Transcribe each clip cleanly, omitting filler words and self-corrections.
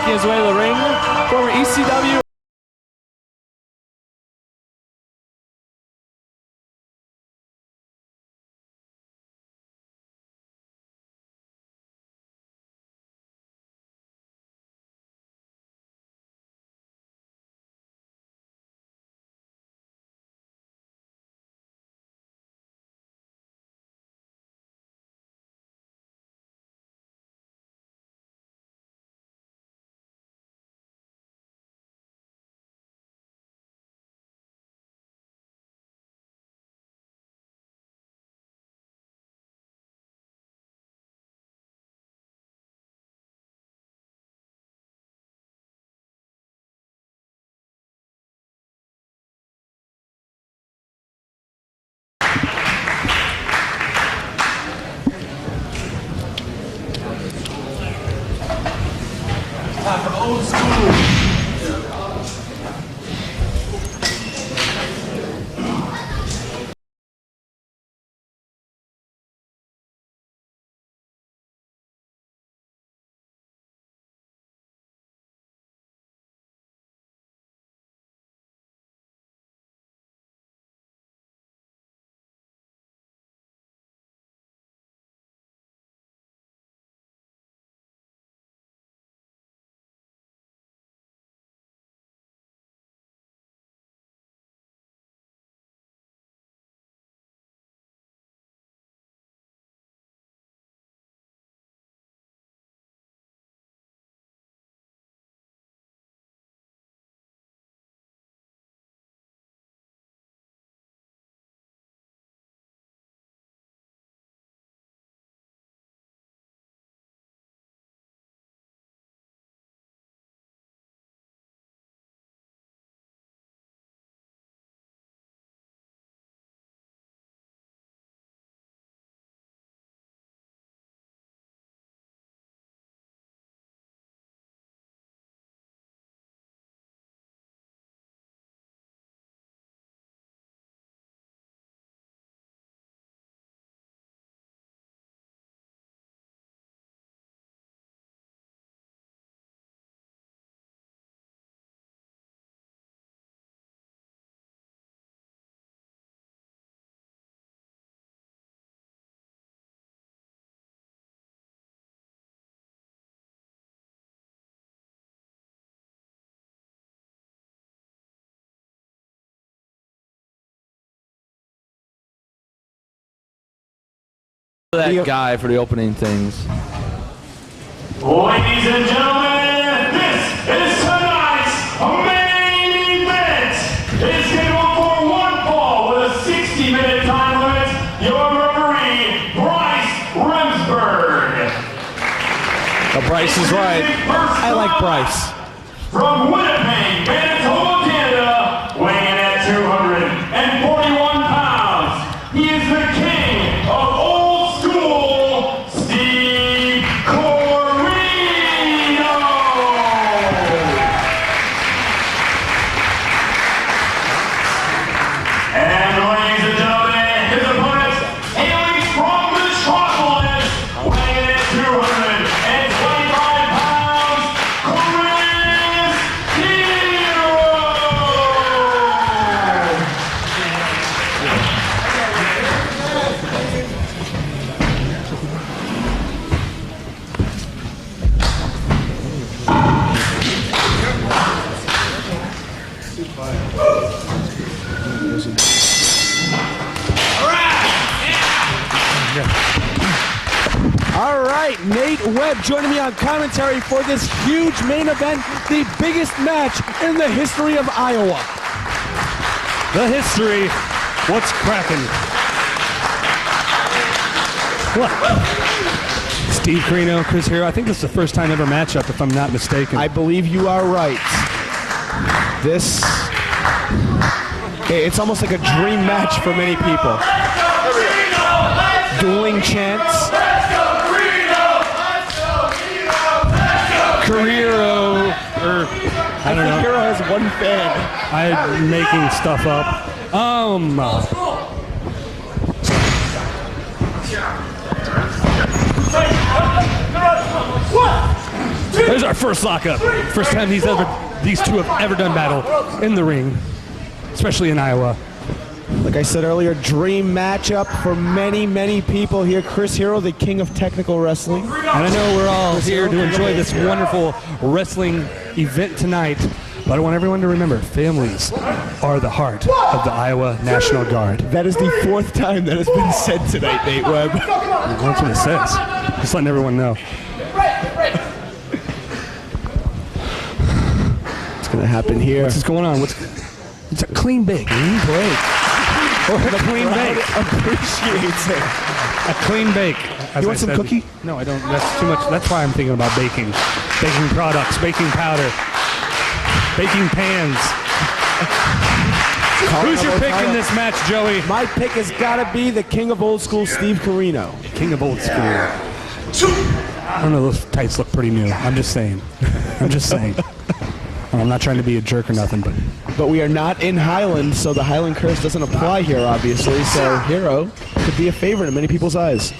making his way to the ring, former ECW. Old school. That guy for the opening things. Ladies and gentlemen, this is tonight's main event. It's scheduled for one fall with a 60-minute time limit. Your referee, Bryce Remsburg. Bryce is right. I like Bryce. From Winnipeg, Manitoba, Canada, weighing in at 241 pounds. He is the king of old school, Steve Corino. And ladies and gentlemen, his opponent, hailing from the metropolis, weighing in at 225 pounds, Corino. All right, Nate Webb joining me on commentary for this huge main event, the biggest match in the history of Iowa. The history, what's cracking? What? Steve Corino, Chris Hero. I think this is the first time ever matchup, if I'm not mistaken. I believe you are right. This, it's almost like a dream match for many people. Dueling chants. Corino, or I don't know. Hero has one fan. I'm making stuff up. There's our first lockup. First time these two have ever done battle in the ring, especially in Iowa. Like I said earlier, dream matchup for many, many people here. Chris Hero, the king of technical wrestling. And I know we're all here to enjoy this wonderful wrestling event tonight, but I want everyone to remember, families are the heart of the Iowa National Guard. That is the 4th time that has been said tonight, Nate Webb. That's what it says. Just letting everyone know. What's going to happen here? What's going on? It's a clean break. Or a clean bake. Appreciates it. A clean bake. You want some cookie? No, I don't. That's too much. That's why I'm thinking about baking. Baking products, baking powder, baking pans. Who's your pick in this match, Joey? My pick has got to be the king of old school, Steve Corino. King of old school. I don't know, those tights look pretty new. I'm just saying. I'm not trying to be a jerk or nothing, but we are not in Highland, so the Highland curse doesn't apply here, obviously. So Hero could be a favorite in many people's eyes.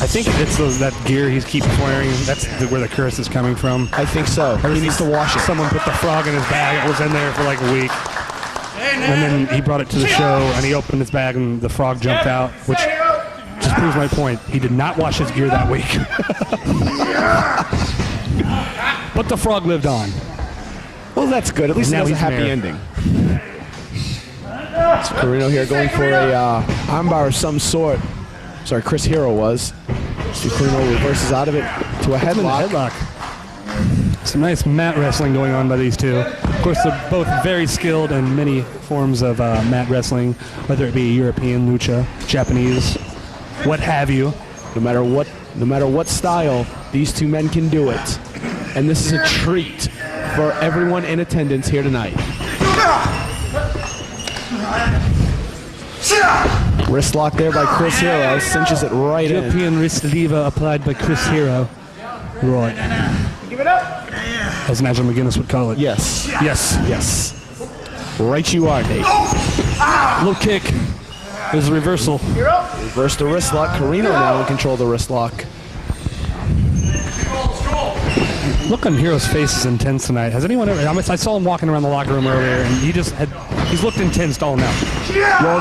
I think it's that gear he keeps wearing. That's where the curse is coming from. I think so. He needs to wash it. Someone put the frog in his bag. It was in there for like a week. And then he brought it to the show, and he opened his bag, and the frog jumped out, which just proves my point. He did not wash his gear that week. But the frog lived on. Well, that's good. At least it has a happy ending. So Corino here going for a armbar of some sort. Sorry, Chris Hero was. Steve Corino reverses out of it to a headlock. Some nice mat wrestling going on by these two. Of course, they're both very skilled in many forms of mat wrestling, whether it be European, lucha, Japanese, what have you. No matter what style, these two men can do it. And this is a treat for everyone in attendance here tonight. Wrist lock there by Chris Hero, cinches it right in. European wrist lever applied by Chris Hero. Right. Give it up. As Nigel McGuinness would call it. Yes. Yes. Yes. Right you are, Nate. Low kick. There's a reversal. Reverse the wrist lock. Corino now in control of the wrist lock. Look on Hero's face is intense tonight. Has anyone ever? I saw him walking around the locker room earlier, and he's looked intense all now. Well,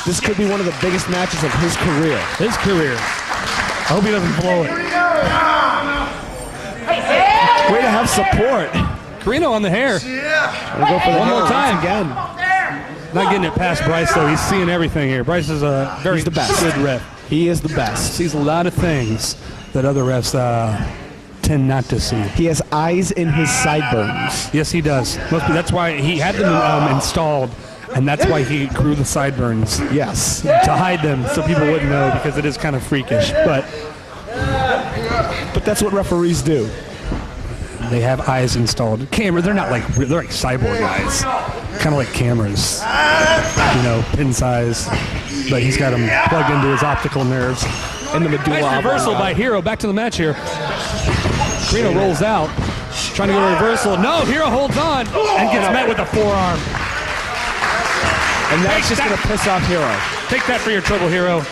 this could be one of the biggest matches of his career. I hope he doesn't blow it. Way to have support. Corino on the hair. Go for One more time. Again. Not getting it past Bryce, though. He's seeing everything here. Bryce is a very He's the best. good ref. He is the best. Sees a lot of things that other refs tend not to see. He has eyes in his sideburns. Yes, he does. That's why he had them installed, and that's why he grew the sideburns. Yes. To hide them so people wouldn't know, because it is kind of freakish. But that's what referees do. They have eyes installed. They're not like, they're like cyborg eyes. Kind of like cameras. Pin size. But he's got them plugged into his optical nerves. And the medulla nice reversal by Hero. Back to the match here. Corino rolls out. Trying to go to reversal. No, Hero holds on and gets met with a forearm. And that's just going to piss off Hero. Take that for your trouble, Hero.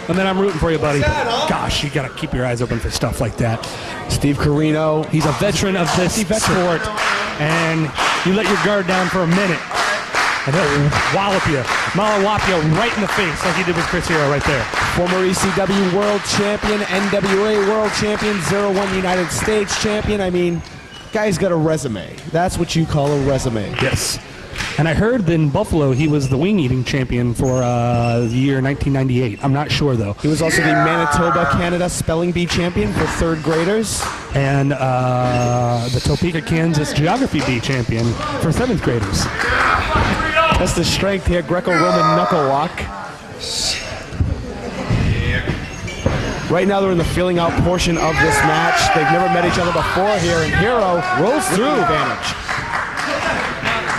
And then I'm rooting for you, buddy. Gosh, you got to keep your eyes open for stuff like that. Steve Corino. He's a veteran of this sport. And you let your guard down for a minute. And he'll wallop you, mollywop you right in the face like he did with Chris Hero right there. Former ECW World Champion, NWA World Champion, 01 United States Champion. I mean, guy's got a resume. That's what you call a resume. Yes. And I heard in Buffalo he was the wing-eating champion for the year 1998. I'm not sure, though. He was also the Manitoba, Canada Spelling Bee champion for third graders. And the Topeka, Kansas Geography Bee champion for seventh graders. That's the strength here, Greco-Roman knuckle lock. Right now they're in the feeling out portion of this match. They've never met each other before here, and Hero rolls through advantage.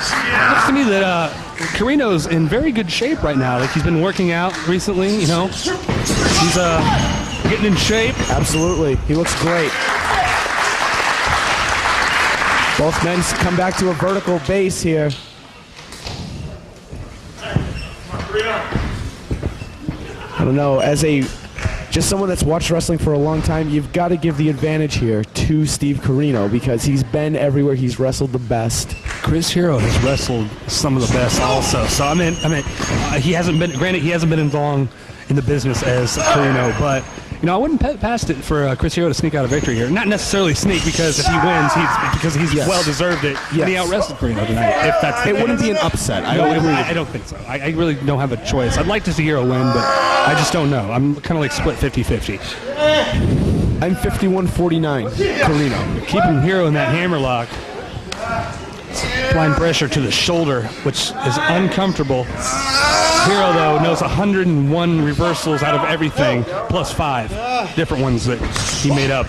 It looks to me that Corino's in very good shape right now. Like, he's been working out recently, He's getting in shape. Absolutely. He looks great. Both men come back to a vertical base here. I don't know, as a Just someone that's watched wrestling for a long time, you've got to give the advantage here to Steve Corino because he's been everywhere. He's wrestled the best. Chris Hero has wrestled some of the best also. So he hasn't been. Granted, he hasn't been as long in the business as Corino, but I wouldn't put past it for Chris Hero to sneak out a victory here. Not necessarily sneak because if he wins, he's well deserved it. Yes. And he out-wrestled Corino tonight. If that's it, wouldn't be an upset. I don't think so. I really don't have a choice. I'd like to see Hero win, but I just don't know. I'm kind of like split 50-50. I'm 51-49. Corino keeping Hero in that hammerlock. Applying pressure to the shoulder, which is uncomfortable. Hero, though, knows 101 reversals out of everything, plus 5 different ones that he made up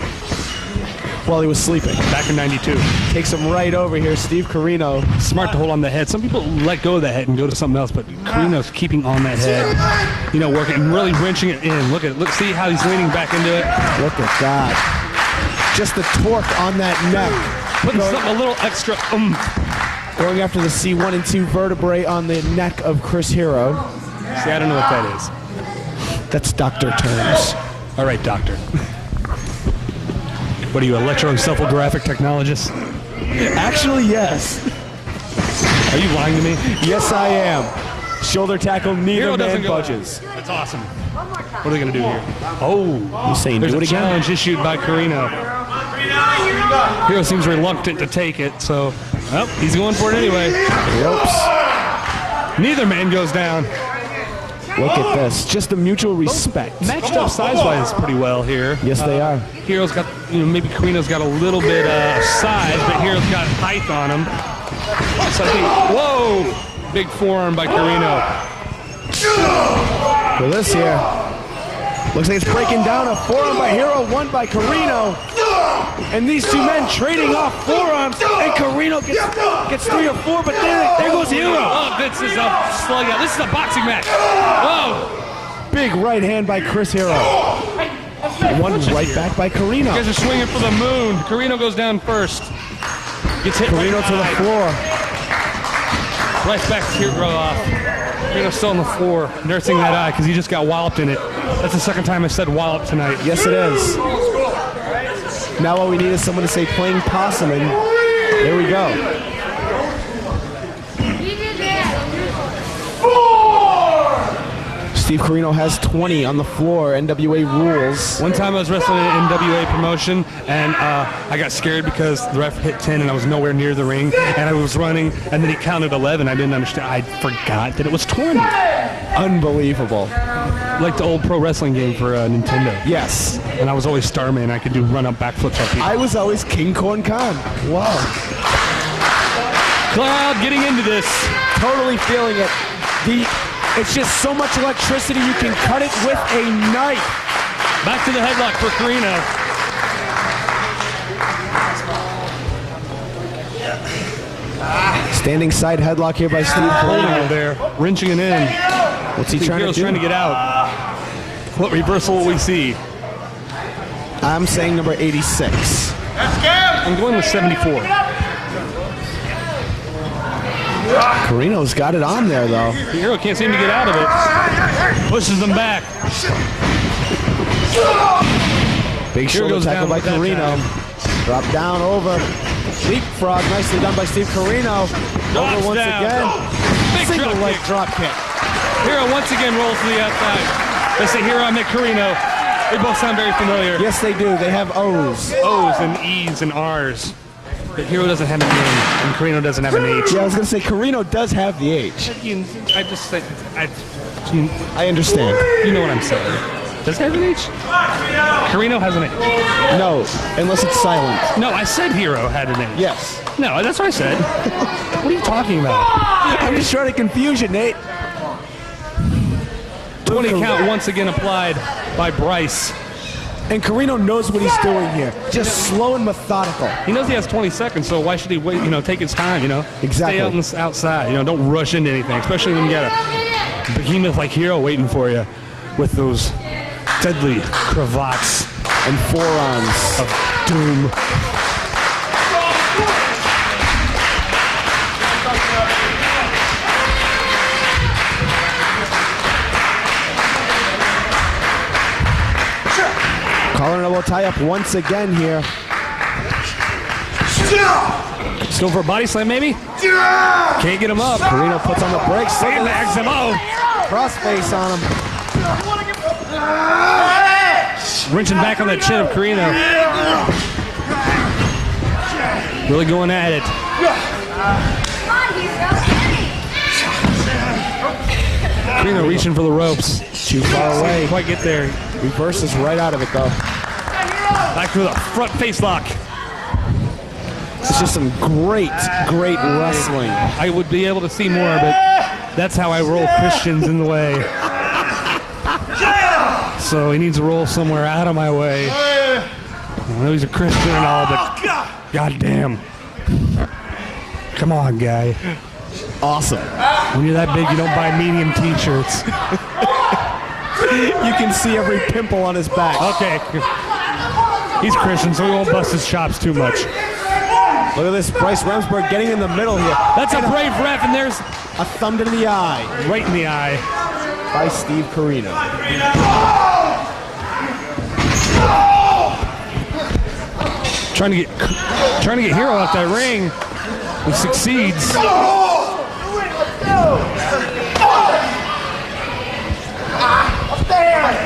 while he was sleeping. Back in 92. Takes him right over here, Steve Corino. Smart to hold on the head. Some people let go of that head and go to something else, but Corino's keeping on that head, working and really wrenching it in. Look, see how he's leaning back into it? Look at that. Just the torque on that neck. Putting something a little extra Going after the C1 and 2 vertebrae on the neck of Chris Hero. See, I don't know what that is. That's doctor terms. All right, doctor. What are you, electroencephalographic technologist? Actually, yes. Are you lying to me? Yes, I am. Shoulder tackle, neither man budges. That's awesome. What are they going to do here? Oh, you saying there's do it a again? Challenge issued by Corino. Hero seems reluctant to take it, so he's going for it anyway. Oops. Neither man goes down. Look at this, just the mutual respect. Matched up size-wise pretty well here. Yes, they are. Hero's got, maybe Corino's got a little bit of size, but Hero's got height on him. So whoa! Big forearm by Corino. For this here, looks like it's breaking down. A forearm by Hero, one by Corino. And these two men trading off forearms, and Corino gets 3 or 4, but there goes Hero. Oh, this is a slug out. This is a boxing match. Whoa! Big right hand by Chris Hero. One right back by Corino. You guys are swinging for the moon. Corino goes down first. Gets hit Corino to the floor. Right back to Hero off. Corino's still on the floor, nursing that eye because he just got walloped in it. That's the second time I said wallop tonight. Yes, it is. Now all we need is someone to say playing possum, and there we go. 4! Steve Corino has 20 on the floor, NWA rules. One time I was wrestling an NWA promotion, and I got scared because the ref hit 10 and I was nowhere near the ring, and I was running, and then he counted 11. I didn't understand. I forgot that it was 20. Unbelievable. Like the old pro wrestling game for Nintendo. Yes. And I was always Starman. I could do run-up backflips on people. I was always King Corn Khan. Wow. Cloud getting into this. Totally feeling it. It's just so much electricity, you can cut it with a knife. Back to the headlock for Corino. Standing side headlock here by Steve Corino. There, wrenching it in. What's he trying to do? Trying to get out. What reversal will we see? I'm saying number 86. I'm going with 74. Corino's got it on there, though. Hero can't seem to get out of it. Pushes them back. Big shoulder tackle by Corino. Drop down over. Leapfrog, nicely done by Steve Corino. Over once again. Big single leg drop kick. Hero once again rolls to the outside. They say Hero, I met Corino. They both sound very familiar. Yes, they do. They have O's. O's and E's and R's. But Hero doesn't have an N, and Corino doesn't have an H. Yeah, I was going to say, Corino does have the H. I just said, I understand. You know what I'm saying. Does it have an H? Corino has an H. No, unless it's silent. No, I said Hero had an H. Yes. No, that's what I said. What are you talking about? I'm just trying to confuse you, Nate. 20 count once again applied by Bryce. And Corino knows what he's doing here. Just slow and methodical. He knows he has 20 seconds, so why should he wait, take his time, Exactly. Stay out outside, don't rush into anything, especially when you got a behemoth like Hero waiting for you with those deadly cravats and forearms of doom. Collar elbow tie up once again here. Still for a body slam, maybe? Can't get him up. Corino puts on the brakes. Sandbags him. Oh, Crossface on him. wrenching back on that chin of Corino. Really going at it. Corino reaching for the ropes. Too far away. Can't quite get there. Reverses right out of it, though. Back to the front face lock. It's just some great wrestling. I would be able to see more, but that's how I roll Christians in the way. So he needs to roll somewhere out of my way. I know he's a Christian and all, but goddamn. Come on, guy. Awesome. When you're that big, you don't buy medium t-shirts. You can see every pimple on his back. Okay. He's Christian, so we won't bust his chops too much. Look at this, Bryce Remsburg getting in the middle here. That's a brave ref, and there's a thumb to the eye. Right in the eye. By Steve Corino. Trying to get Hero out that ring. He succeeds.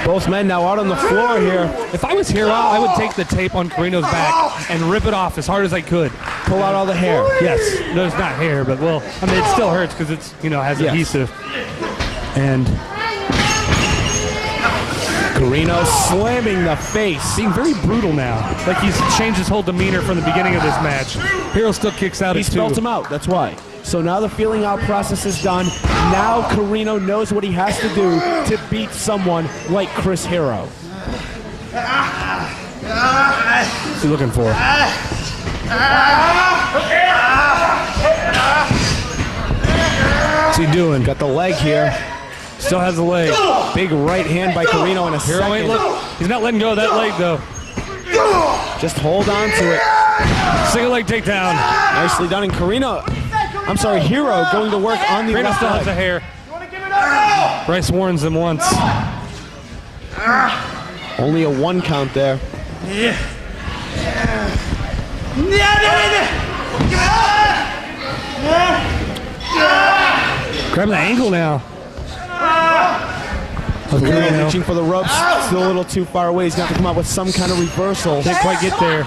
Both men now out on the floor here. If I was Hero, I would take the tape on Corino's back and rip it off as hard as I could. Pull out all the hair. Yes. No, it's not hair, but well, I mean, it still hurts because it's, has adhesive. And Corino slamming the face. being very brutal now. Like he's changed his whole demeanor from the beginning of this match. Hero still kicks out He at two. spelt him out, that's why. So now the feeling out process is done. Now Corino knows what he has to do to beat someone like Chris Hero. What's he looking for? What's he doing? Got the leg here. Still has the leg. Big right hand by Corino in a Hero ain't second. he's not letting go of that leg though. Just hold on to it. Single leg takedown. Nicely done. And Hero going to work on the Corino left still has the leg. hair. Bryce warns him once. Only a 1 count there. Grab the ankle now. Corino reaching for the ropes. Still a little too far away. He's got to come out with some kind of reversal. Can't quite get there.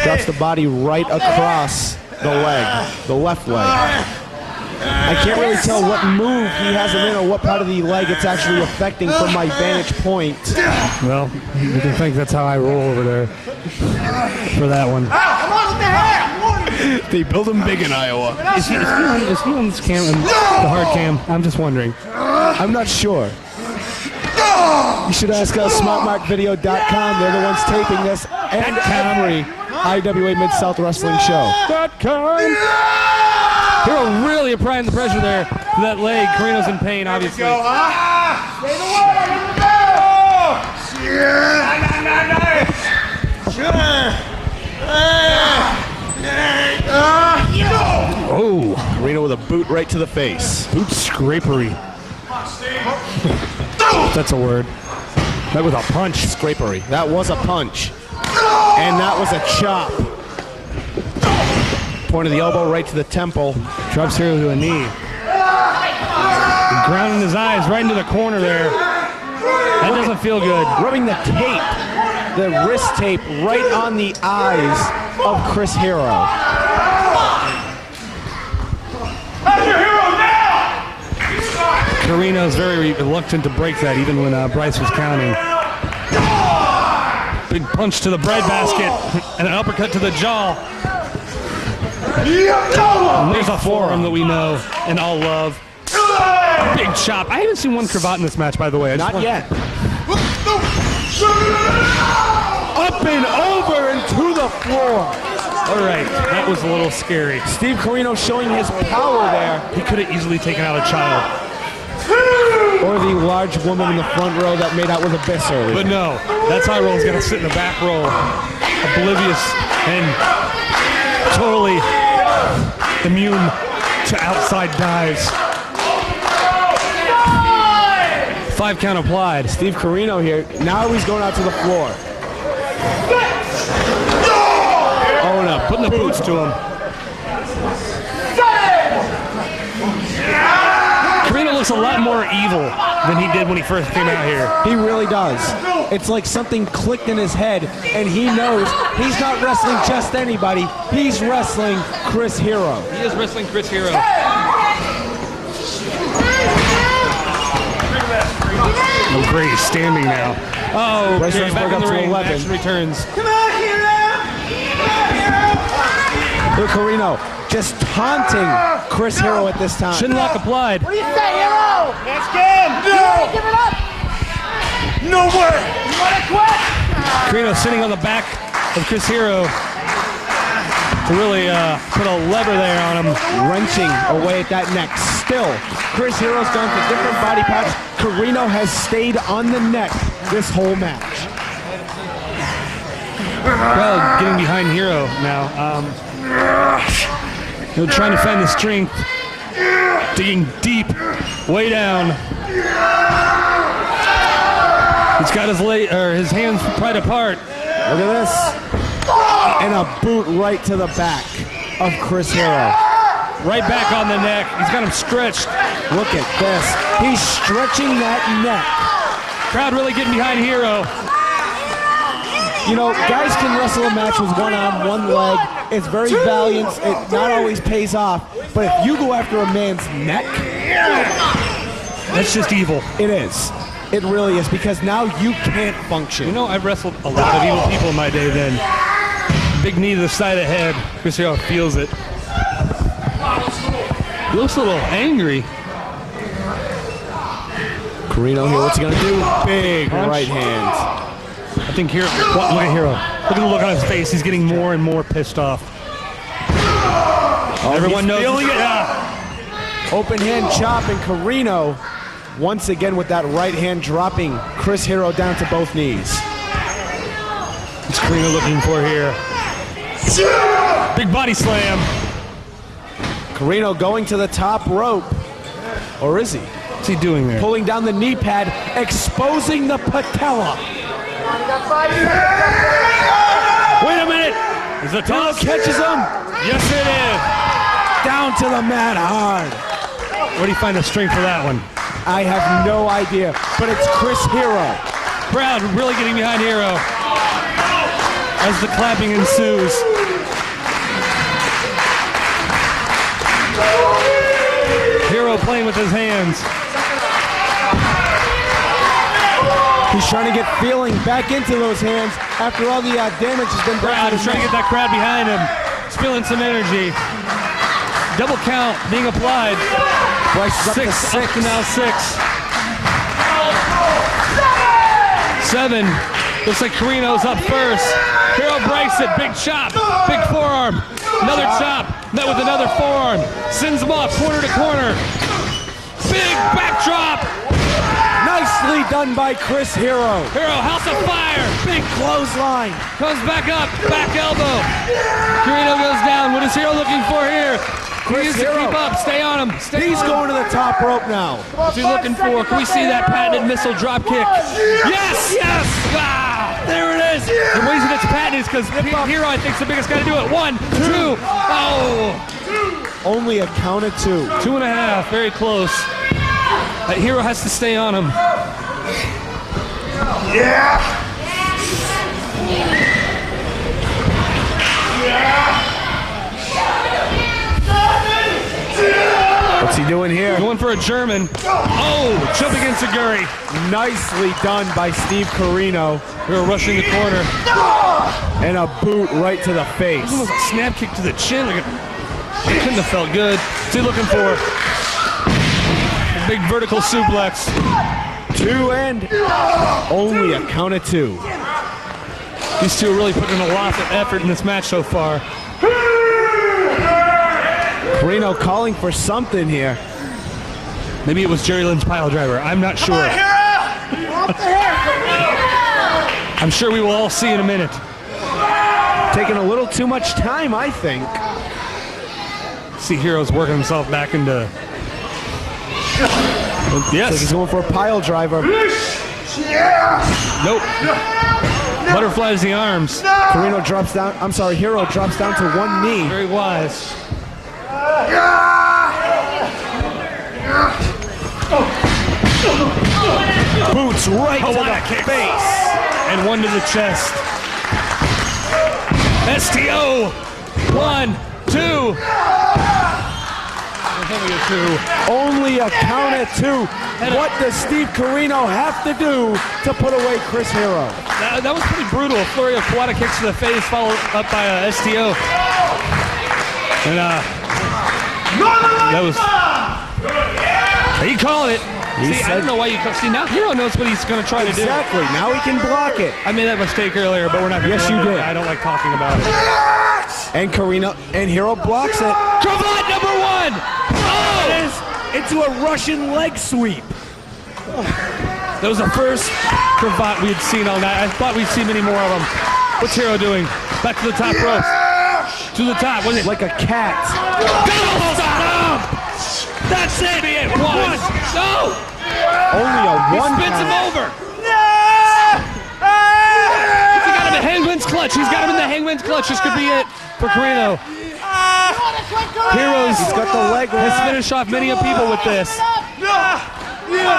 Drops the body right across the leg, the left leg. I can't really tell what move he has him in or what part of the leg it's actually affecting from my vantage point. Well, you can think that's how I roll over there for that one. They build him big in Iowa. Is he on this cam, the hard cam? I'm just wondering. I'm not sure. You should ask us, smartmarkvideo.com. They're the ones taping this and every IWA Mid-South Wrestling show. Hero really applying the pressure there to that leg. Corino's in pain, obviously. Oh, Corino with a boot right to the face. Boot scrapery. That's a word. That was a punch. Scrapery. That was a punch. And that was a chop. Point of the elbow right to the temple. Drops Hero to a knee. Grounding his eyes right into the corner there. That doesn't feel good. Rubbing the tape, the wrist tape, right on the eyes of Chris Hero. Corino's very reluctant to break that, even when Bryce was counting. Big punch to the breadbasket and an uppercut to the jaw. And there's a forearm that we know and all love. Big chop. I haven't seen one cravat in this match, by the way. Not yet. Up and over and to the floor. All right, that was a little scary. Steve Corino showing his power there. He could have easily taken out a child. Or the large woman in the front row that made out with Abyss earlier. But no, that side roll is going to sit in the back row, oblivious and totally immune to outside dives. 5 count applied. Steve Corino here. Now he's going out to the floor. Oh no, putting the boots to him. Corino looks a lot more evil than he did when he first came out here. He really does. It's like something clicked in his head, and he knows he's not wrestling just anybody. He's wrestling Chris Hero. He is wrestling Chris Hero. Oh, great, he's standing now. Oh, okay, back in the ring. Action returns. Come on, Hero! Look, Corino just taunting Chris Hero at this time. Shin lock applied. What do you say, Hero? That's good. No! Give it up! No way. You wanna quit? Corino sitting on the back of Chris Hero to really put a lever there on him. Wrenching away at that neck. Still, Chris Hero's gone for different body parts. Corino has stayed on the neck this whole match. Well, getting behind Hero now. Trying to find the strength. Digging deep, way down. He's got his hands pried apart. Look at this. And a boot right to the back of Chris Hero. Right back on the neck. He's got him stretched. Look at this. He's stretching that neck. Crowd really getting behind Hero. You know, guys can wrestle a match with one arm, one leg. It's very valiant. It not always pays off. But if you go after a man's neck, that's just evil. It is. It really is, because now you can't function. You know, I've wrestled a lot of evil people in my day then. Big knee to the side of the head. Chris Hero feels it. He looks a little angry. Corino here, what's he gonna do? Big Punch. right hand. I think Hero, look at Hero. Look at the look on his face. He's getting more and more pissed off. Everyone knows. Open hand chop, and Corino once again with that right hand dropping Chris Hero down to both knees. What's Corino looking for here? Big body slam. Corino going to the top rope. Or is he? What's he doing there? Pulling down the knee pad, exposing the patella. Wait a minute. Is the toss? Catches him. Yes, it is. Down to the mat hard. Where do you find the strength for that one? I have no idea, but it's Chris Hero. Crowd really getting behind Hero as the clapping ensues. Hero playing with his hands. He's trying to get feeling back into those hands after all the damage has been done. He's trying to get that crowd behind him. He's feeling some energy. Double count being applied. Bryce is up to 6. Up to now 6. 7. Looks like Corino's up first. Hero breaks it. Big chop. Big forearm. Another chop. Met with another forearm. Sends him off corner to corner. Big backdrop. Nicely done by Chris Hero. Hero, house of fire. Big clothesline. Comes back up. Back elbow. Corino goes down. What is Hero looking for here? He needs to keep up. Stay on him. He's going to the top rope now. What's he looking for? Can we see that patented missile drop kick? Yes! Yes! Wow! There it is! The reason it's patented is because Hero, I think, is the biggest guy to do it. 1, 2. Oh! Only a count of 2. 2.5. Very close. That Hero has to stay on him. Yeah. What's he doing here? Going for a German. Oh! Jumping Enziguri. Nicely done by Steve Corino. Hero rushing the corner. And a boot right to the face. Almost a snap kick to the chin. It couldn't have felt good. What's he looking for? A big vertical suplex. 2 and only a count of 2. These two are really putting in a lot of effort in this match so far. Corino calling for something here. Maybe it was Jerry Lynn's pile driver. I'm not sure. I'm sure we will all see in a minute. Taking a little too much time, I think. See Hero's working himself back into Yes. He's going for a pile driver. Nope. Butterflies the arms. Corino drops down. I'm sorry, Hero drops down to one knee. Very wise. Boots right to the face. And one to the chest. STO. 1, 2. Only a count at 2. What does Steve Corino have to do to put away Chris Hero? That was pretty brutal. A flurry of quad kicks to the face, followed up by a STO. And that was. He called it. See, I don't know why you call. See, now Hero knows what he's going to try to do. Exactly. Now he can block it. I made that mistake earlier, but we're not going to. Yes, you did. I don't like talking about it. And Corino and Hero blocks it. Cravat number 1. Oh! It is into a Russian leg sweep. That was the first cravat we had seen all night. I thought we'd see many more of them. What's Hero doing? Back to the top rope. To the top. What is it? Like a cat. Double stomp! That's it! One! No! Only a He one spins him count. over! He got him in the hangman's clutch. He's got him in the hangman's clutch. This could be it for Corino. Heroes He's got the leg has lock. finished off many of people with this.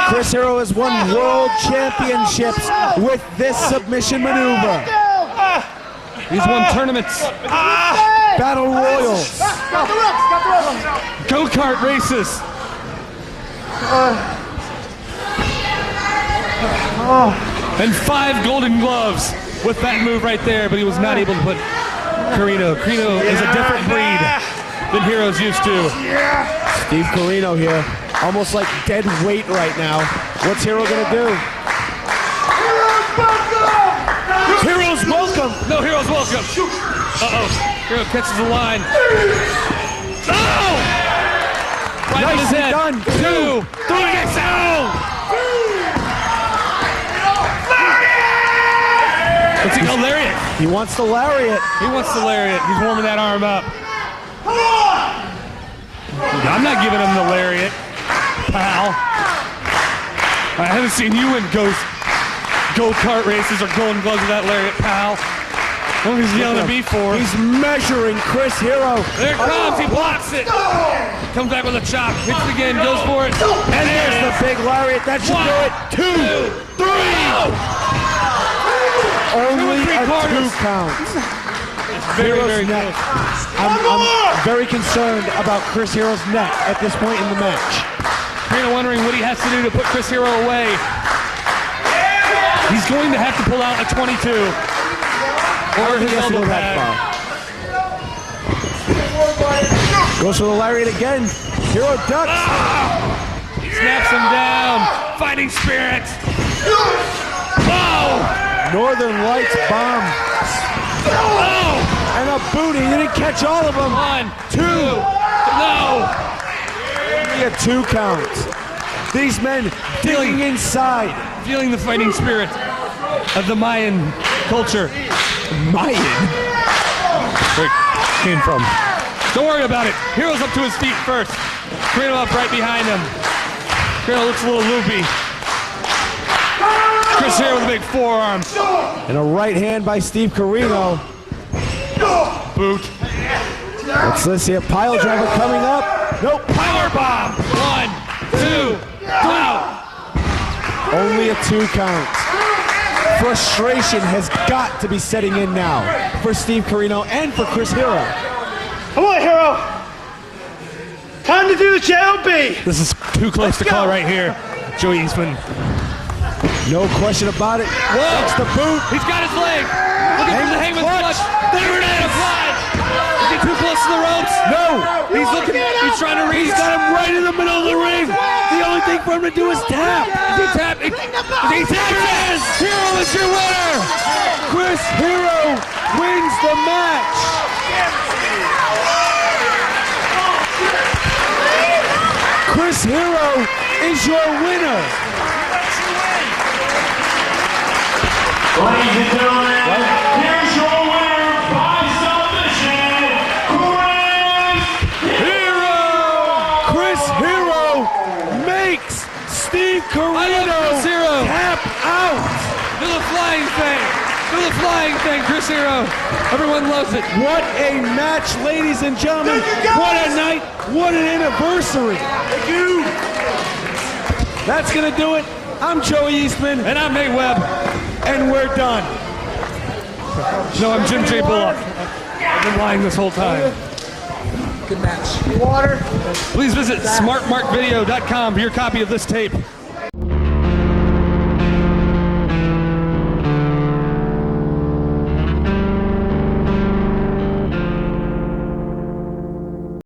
Chris Hero has won world championships with this submission maneuver. He's won tournaments, Battle Royals. go-kart races. And 5 golden gloves with that move right there, but he was not able to put Corino. Corino is a different breed than Hero's used to. Steve Corino here, almost like dead weight right now. What's Hero gonna do? Hero's welcome. No, Hero's welcome. Uh-oh. Hero catches the line. Oh! Right on his Nicely head. done. 2, 3, gets down! What's he called? Lariat. He wants the lariat. He wants the lariat. He's warming that arm up. I'm not giving him the lariat, pal. I haven't seen you in go-kart races or golden gloves with that lariat, pal. What he's yelling at me for? He's measuring Chris Hero. There it comes. He blocks it. Comes back with a chop. Hits it again. Goes for it. And there's the big lariat. That should do it. 2, 3. Only a 2 count. Very, Hero's very neck. close. I'm very concerned about Chris Hero's neck at this point in the match. Corino wondering what he has to do to put Chris Hero away. He's going to have to pull out a 22. Or his He has to elbow go that pad. far. Goes for the lariat again. Hero ducks. Snaps him down. Fighting spirit. Oh! Northern Lights bomb. Oh! And a boot. He didn't catch all of them. 1, 2. No! Only a 2 count. These men digging inside. Feeling the fighting spirit of the Mayan culture. Mayan. Where it came from. Don't worry about it. Hero's up to his feet first. Corino up right behind him. Corino looks a little loopy. Chris Hero with a big forearm. And a right hand by Steve Corino. Boot. What's this here? Pile driver coming up. Nope. Power bomb. 1, 2, out. Only a 2 count. Frustration has got to be setting in now for Steve Corino and for Chris Hero. Come on, Hero. Time to do the JLB. This is too close to call right here. Joey Eastman. No question about it. Whoa. That's the boot. He's got his leg. Looking for the hangman's clutch. The grenade applied. Is he too close to the ropes? No. He's looking. He's trying to reach. He's got him right in the middle of the ring. The only thing for him to do is tap. Is he tapped? Is he tapped? Hero is your winner. Chris Hero wins the match. Chris Hero is your winner. Ladies and gentlemen, here's your winner by submission, Chris Hero! Chris Hero makes Steve Corino Chris Hero. tap out. Do the flying thing. Do the flying thing, Chris Hero. Everyone loves it. What a match, ladies and gentlemen. What a night. What an anniversary. Thank you. That's going to do it. I'm Joey Eastman. And I'm Nate Webb. And we're done. No, I'm Jim J. Bullock. I've been lying this whole time. Good match. Water. Please visit smartmarkvideo.com for your copy of this tape.